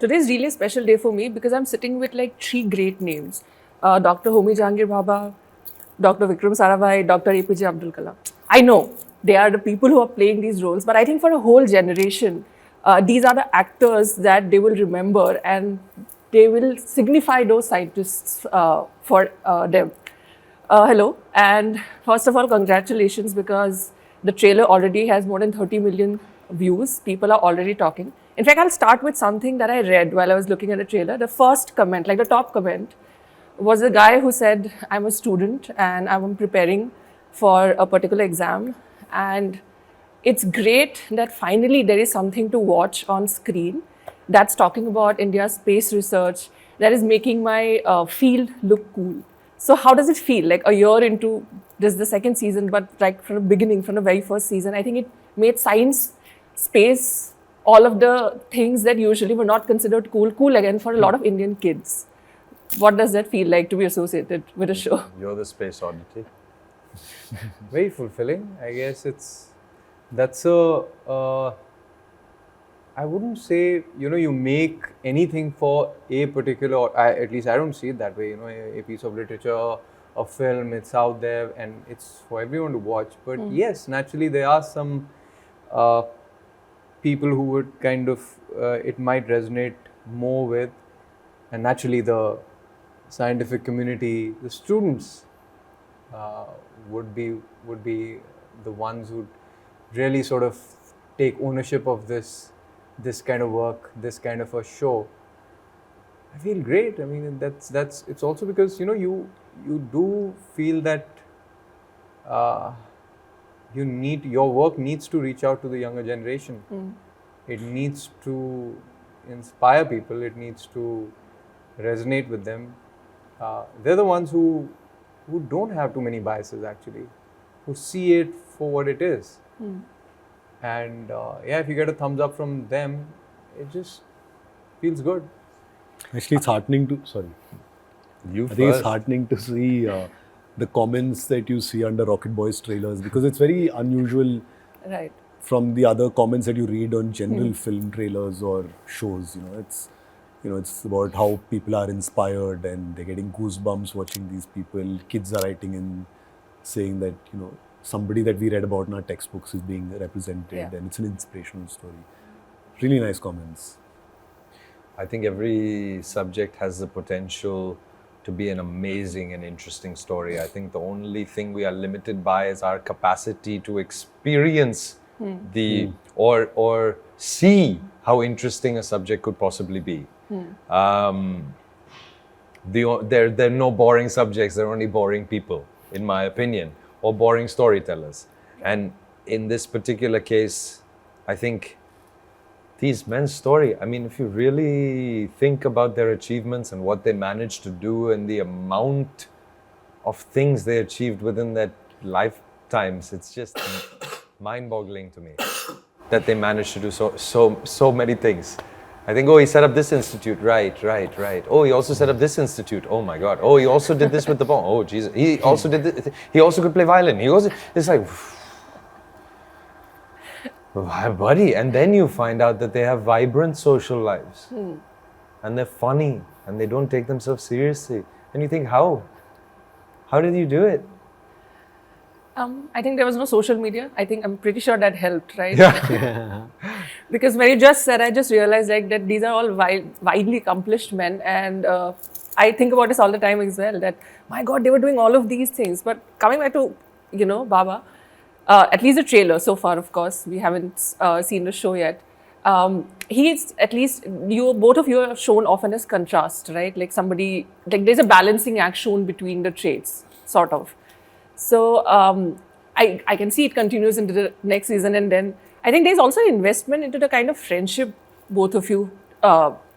Today is really a special day for me because I'm sitting with like three great names. Dr. Homi Jahangir Bhabha, Dr. Vikram Sarabhai, Dr. APJ Abdul Kalam. I know they are the people who are playing these roles, but I think for a whole generation, these are the actors that they will remember and they will signify those scientists for them. Hello, and first of all, congratulations because the trailer already has more than 30 million views. People are already talking. In fact, I'll start with something that I read while I was looking at the trailer. The first comment, like the top comment, was a guy who said, I'm a student and I'm preparing for a particular exam. And it's great that finally there is something to watch on screen that's talking about India's space research, that is making my field look cool. So how does it feel? Like a year into this, the second season, but like from the beginning, from the very first season, I think it made science, space, all of the things that usually were not considered cool again for a lot of Indian kids. What does that feel like to be associated with a show? You're the space oddity. Very fulfilling. I guess that's a, I wouldn't say, you make anything for a particular, at least I don't see it that way, a piece of literature, a film, it's out there and it's for everyone to watch. But yes, naturally there are some people who would kind of, it might resonate more with, and naturally the scientific community, the students would be the ones who really sort of take ownership of this kind of work, this kind of a show. I feel great. I mean, that's it's also because you do feel that your work needs to reach out to the younger generation. It needs to inspire people. It needs to resonate with them. They're the ones who don't have too many biases actually, who see it for what it is. And if you get a thumbs up from them, it just feels good. Actually, it's heartening to, I think it's heartening to see the comments that you see under Rocket Boys trailers, because it's very unusual Right. from the other comments that you read on general film trailers or shows. It's about how people are inspired and they're getting goosebumps watching these people. Kids are writing in saying that, somebody that we read about in our textbooks is being represented, and it's an inspirational story. Really nice comments. I think every subject has the potential to be an amazing and interesting story. I think the only thing we are limited by is our capacity to experience or see how interesting a subject could possibly be. There are no boring subjects, there are only boring people, in my opinion, or boring storytellers. And in this particular case, I think these men's story, I mean, if you really think about their achievements and what they managed to do and the amount of things they achieved within their lifetimes, it's just mind-boggling to me that they managed to do so many things. I think, he set up this institute, right. Oh, he also set up this institute, oh my God. Oh, he also did this with the bomb, oh Jesus. He also did this, he also could play violin. It's like, buddy. And then you find out that they have vibrant social lives. And they're funny and they don't take themselves seriously. And you think, how? How did you do it? I think there was no social media. I'm pretty sure that helped, right? Yeah. Because when you just said, I just realized that these are all widely accomplished men, and I think about this all the time as well. That my God, they were doing all of these things. But coming back to Baba, at least the trailer so far. Of course, we haven't seen the show yet. He's at least both of you are shown often as contrast, right? Like somebody, like there's a balancing act shown between the traits, sort of. So I can see it continues into the next season, and then I think there's also an investment into the kind of friendship both of you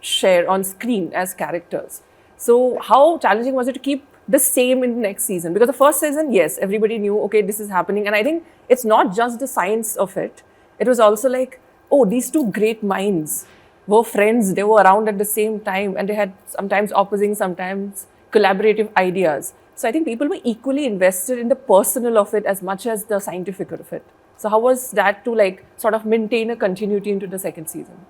share on screen as characters. So how challenging was it to keep the same in the next season? Because the first season, yes, everybody knew, okay, this is happening. And I think it's not just the science of it. It was also like, oh, these two great minds were friends. They were around at the same time and they had sometimes opposing, sometimes collaborative ideas. So I think people were equally invested in the personal of it as much as the scientific of it. So how was that to like sort of maintain a continuity into the second season?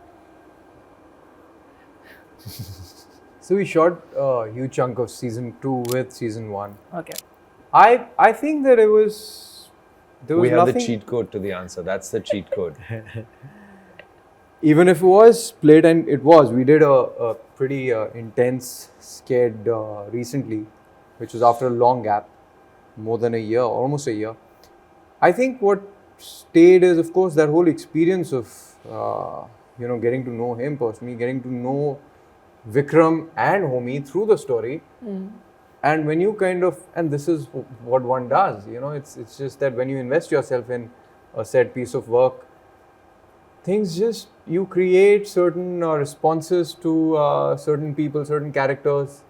So we shot a huge chunk of season 2 with season 1. Okay. I think that there was We have nothing, the cheat code to the answer. That's the cheat code. even if it was played, and it was, we did a pretty intense sked recently, which was after a long gap, more than a year, almost a year. I think what stayed is, of course, that whole experience of getting to know him personally, getting to know Vikram and Homi through the story. And when you and this is what one does, it's just that when you invest yourself in a set piece of work, things just, you create certain responses to certain people, certain characters.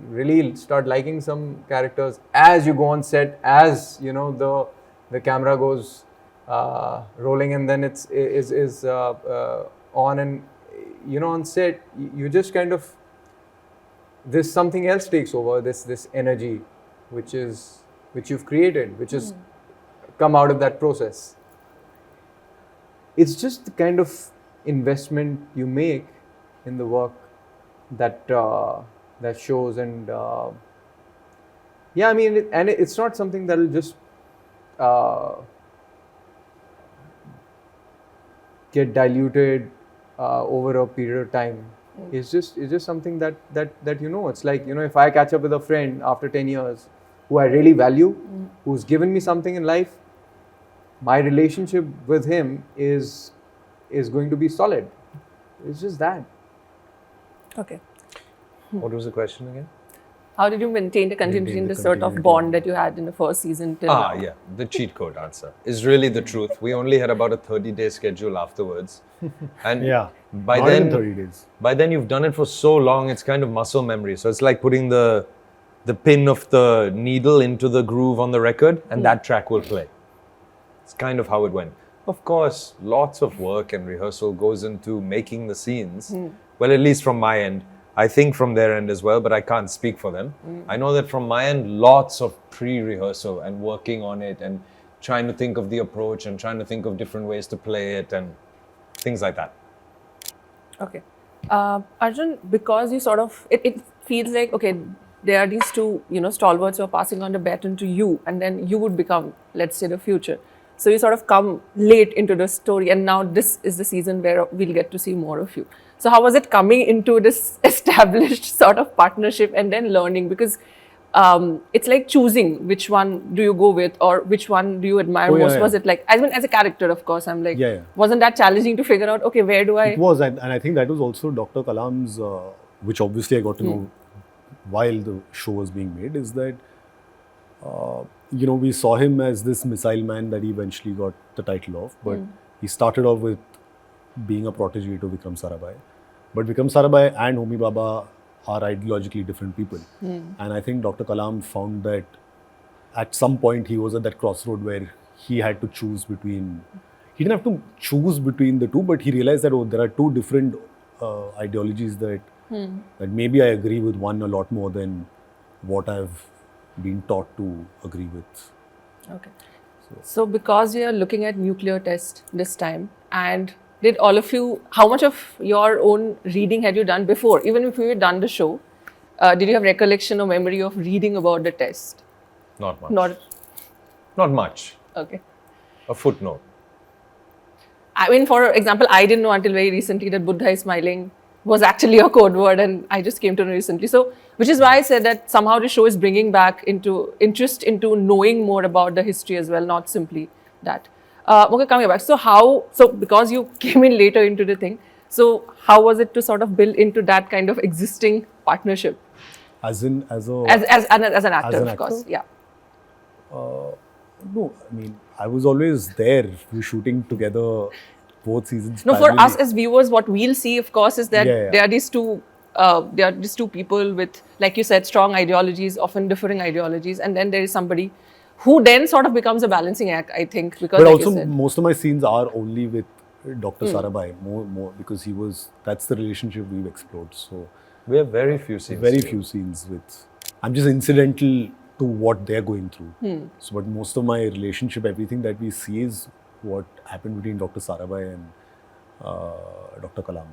You really start liking some characters as you go on set, as the camera goes rolling, and then is on, and on set, you just this something else takes over, this energy which you've created, which has come out of that process. It's just the kind of investment you make in the work that shows, and it's not something that'll just get diluted over a period of time. It's just something that it's like, if I catch up with a friend after 10 years who I really value, who's given me something in life, my relationship with him is going to be solid. It's just that. Okay. What was the question again? How did you maintain the continuity in the sort of bond that you had in the first season till now? Yeah. The cheat code answer is really the truth. We only had about a 30-day schedule afterwards. And Yeah. by Not then, even 30 days. by then you've done it for so long, it's kind of muscle memory. So it's like putting the pin of the needle into the groove on the record, and that track will play. It's kind of how it went. Of course, lots of work and rehearsal goes into making the scenes. Well, at least from my end. I think from their end as well, but I can't speak for them. I know that from my end, lots of pre-rehearsal and working on it and trying to think of the approach and trying to think of different ways to play it and things like that. Okay. Arjun, because you sort of, it feels like, okay, there are these two, stalwarts who are passing on the baton to you, and then you would become, let's say, the future. So you sort of come late into the story, and now this is the season where we'll get to see more of you. So how was it coming into this established sort of partnership and then learning? Because it's like choosing which one do you go with, or which one do you admire most? Was it like, as a character, of course, I'm like, wasn't that challenging to figure out, okay, where do I... It was, and I think that was also Dr. Kalam's, which obviously I got to know while the show was being made, is that, we saw him as this missile man that he eventually got the title of, but he started off with being a protege to Vikram Sarabhai. But Vikram Sarabhai and Homi Bhabha are ideologically different people. And I think Dr. Kalam found that at some point he was at that crossroad where he had to choose between, he didn't have to choose between the two, but he realized that, there are two different ideologies that maybe I agree with one a lot more than what I've been taught to agree with. Okay. So because you're looking at nuclear test this time, and did all of you, how much of your own reading had you done before? Even if you had done the show, did you have recollection or memory of reading about the test? Not much. Not much. Okay. A footnote. I mean, for example, I didn't know until very recently that Buddha is smiling was actually a code word, and I just came to know recently. So, which is why I said that somehow the show is bringing back into interest into knowing more about the history as well, not simply that. Okay, coming back. So because you came in later into the thing, so how was it to sort of build into that kind of existing partnership? As an actor, of course, yeah. No, I mean, I was always there. We were shooting together both seasons. No, for us as viewers, what we'll see, of course, is that there are these two people with, like you said, strong ideologies, often differing ideologies, and then there is somebody who then sort of becomes a balancing act, I think. Because, but like also, most of my scenes are only with Dr. Sarabhai, more because that's the relationship we've explored. So we have very few scenes. Few scenes with. I'm just incidental to what they're going through. So, but most of my relationship, everything that we see is what happened between Dr. Sarabhai and Dr. Kalam.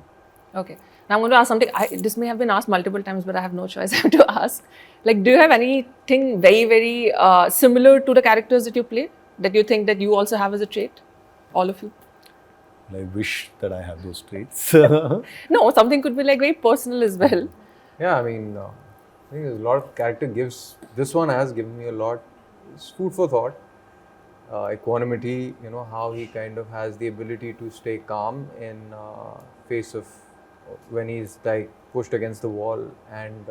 Okay. Now I'm going to ask something. This may have been asked multiple times, but I have no choice. I have to ask. Like, do you have anything very, very similar to the characters that you play that you think that you also have as a trait? All of you? I wish that I have those traits. No, something could be like very personal as well. Yeah, I mean, I think there's a lot of character gives. This one has given me a lot. It's food for thought. Equanimity, how he kind of has the ability to stay calm in face of when he's like pushed against the wall and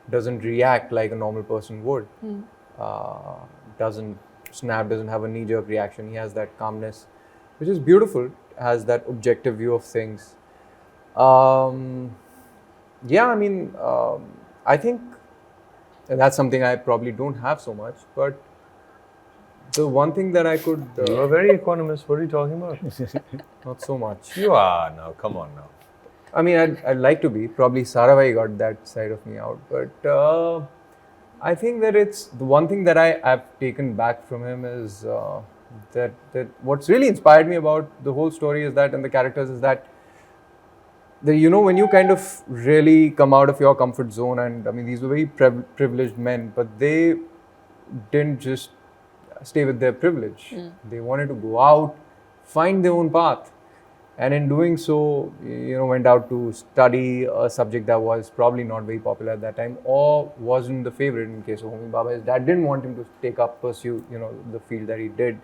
doesn't react like a normal person would. Doesn't snap, doesn't have a knee-jerk reaction. He has that calmness, which is beautiful. Has that objective view of things. Yeah, I mean, I think that's something I probably don't have so much, but the one thing that I could... You're very equanimous. What are you talking about? Not so much. You are now. Come on now. I mean, I'd like to be. Probably Sarabhai got that side of me out. But I think that it's... The one thing that I've taken back from him is that what's really inspired me about the whole story is that, and the characters is that, when you kind of really come out of your comfort zone, and I mean, these were very privileged men, but they didn't just stay with their privilege. They wanted to go out, find their own path. And in doing so, went out to study a subject that was probably not very popular at that time or wasn't the favorite. In case of Homi Bhabha, his dad didn't want him to pursue, the field that he did.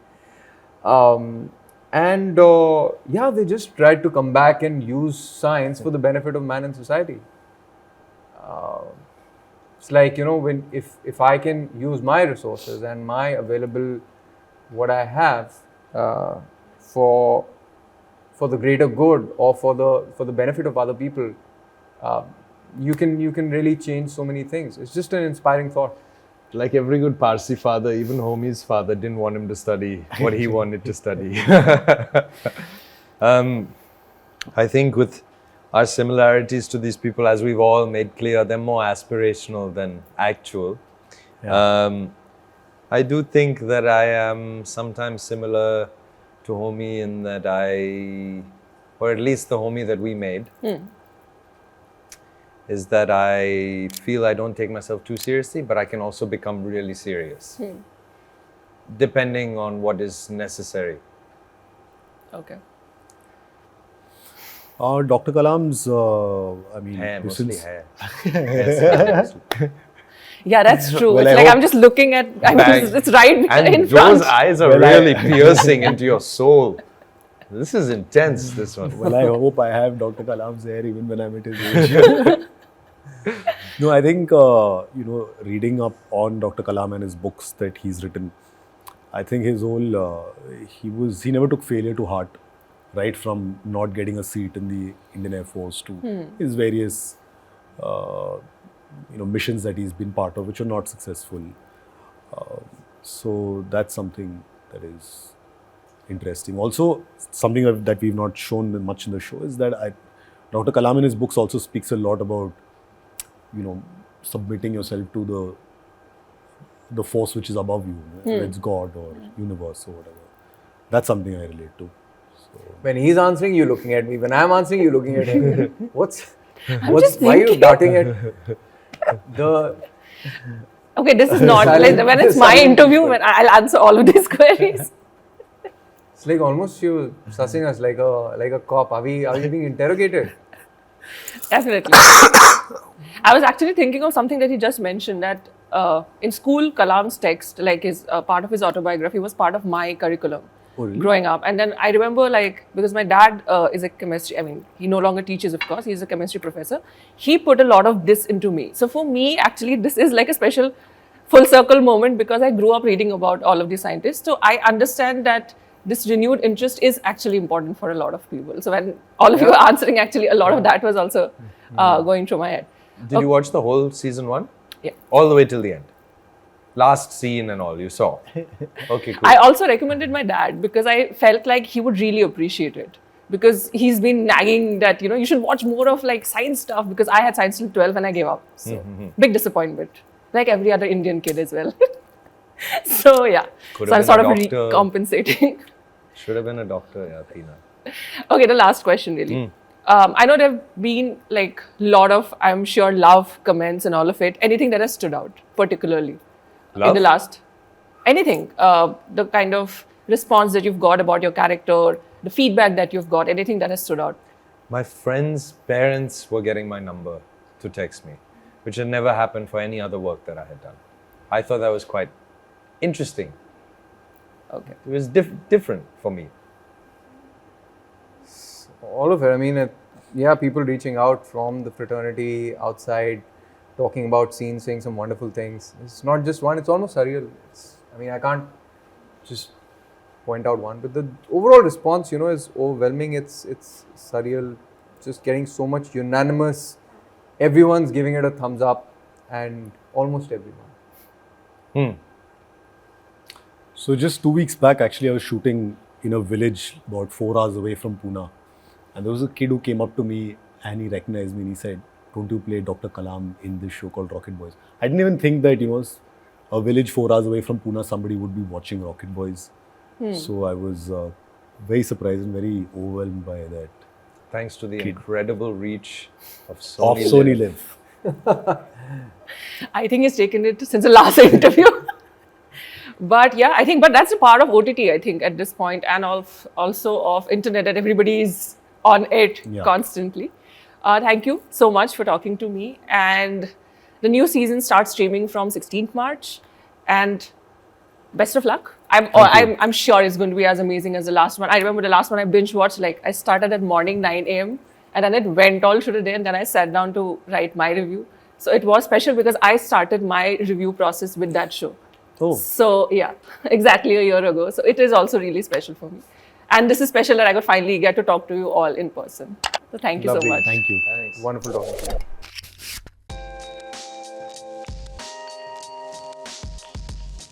They just tried to come back and use science for the benefit of man and society. It's like, when if I can use my resources and my available, what I have for the greater good or for the benefit of other people, you can really change so many things. It's just an inspiring thought. Like every good Parsi father, even Homi's father didn't want him to study what he wanted to study. I think with our similarities to these people, as we've all made clear, they're more aspirational than actual. Yeah. I do think that I am sometimes similar to Homi in that or at least the Homi that we made, is that I feel I don't take myself too seriously, but I can also become really serious, depending on what is necessary. Okay. Dr. Kalam's, Hair, this mostly is- hair. Yeah, that's true. Well, it's I like hope- I'm just looking at, it's right in And front. those eyes are Well, really piercing into your soul. This is intense, this one. Well, I hope I have Dr. Kalam's hair even when I'm at his age. No, I think, reading up on Dr. Kalam and his books that he's written, I think his whole, he never took failure to heart, right from not getting a seat in the Indian Air Force to his various, missions that he's been part of, which are not successful. So that's something that is interesting. Also, something that we've not shown much in the show is that Dr. Kalam in his books also speaks a lot about, submitting yourself to the force which is above you, whether it's God or universe or whatever. That's something I relate to. So, When he's answering, you looking at me. When I'm answering, you looking at him. just why are you thinking. darting at the... Okay, this is not, Silent- when it's my silent interview, people. when I'll answer all of these queries. It's like almost you sussing us like a cop. Are we being interrogated? Definitely. I was actually thinking of something that he just mentioned, that in school, Kalam's text, like his part of his autobiography, was part of my curriculum really? growing up. And then I remember, because my dad is a chemistry, he no longer teaches, of course, he's a chemistry professor. He put a lot of this into me. So for me, actually, this is like a special full circle moment because I grew up reading about all of these scientists. So I understand that this renewed interest is actually important for a lot of people. So when all of you are answering, actually, a lot of that was also going through my head. Did you watch the whole season 1? Yeah. All the way till the end? Last scene and all, you saw? Okay, cool. I also recommended my dad because I felt like he would really appreciate it. Because he's been nagging that, you should watch more of science stuff, because I had science till 12 and I gave up. So, big disappointment. Like every other Indian kid as well. So, yeah. Could So, I'm have sort been of a doctor. recompensating. Should have been a doctor, yeah, Tina. Okay, the last question really. I know there have been like lot of, I'm sure, love comments and all of it. Anything that has stood out particularly in Love? the last, anything, the kind of response that you've got about your character, the feedback that you've got, anything that has stood out. My friends' parents were getting my number to text me, which had never happened for any other work that I had done. I thought that was quite interesting. Okay. It was different for me. All of it. I mean, yeah, people reaching out from the fraternity outside, talking about scenes, saying some wonderful things. It's not just one, it's almost surreal. I mean, I can't just point out one, but the overall response, is overwhelming. It's surreal. Just getting so much unanimous. Everyone's giving it a thumbs up, and almost everyone. So just 2 weeks back, actually, I was shooting in a village about 4 hours away from Pune. And there was a kid who came up to me and he recognized me and he said, "Don't you play Dr. Kalam in this show called Rocket Boys?" I didn't even think that, a village 4 hours away from Pune, somebody would be watching Rocket Boys. So I was very surprised and very overwhelmed by that. Thanks to the Kid. incredible reach of Of Sony. Sony Live. I think he's taken it since the last interview. But yeah, but that's a part of OTT, I think, at this point, and also of internet, that everybody is on it constantly. Thank you so much for talking to me. And the new season starts streaming from 16th March. And best of luck. I'm sure it's going to be as amazing as the last one. I remember the last one I binge watched, I started at morning 9 a.m. and then it went all through the day, and then I sat down to write my review. So it was special because I started my review process with that show. Oh. So yeah, exactly a year ago. So it is also really special for me. And this is special that I could finally get to talk to you all in person. So thank you Lovely. so much. Thank you. Thanks. Wonderful talking to you.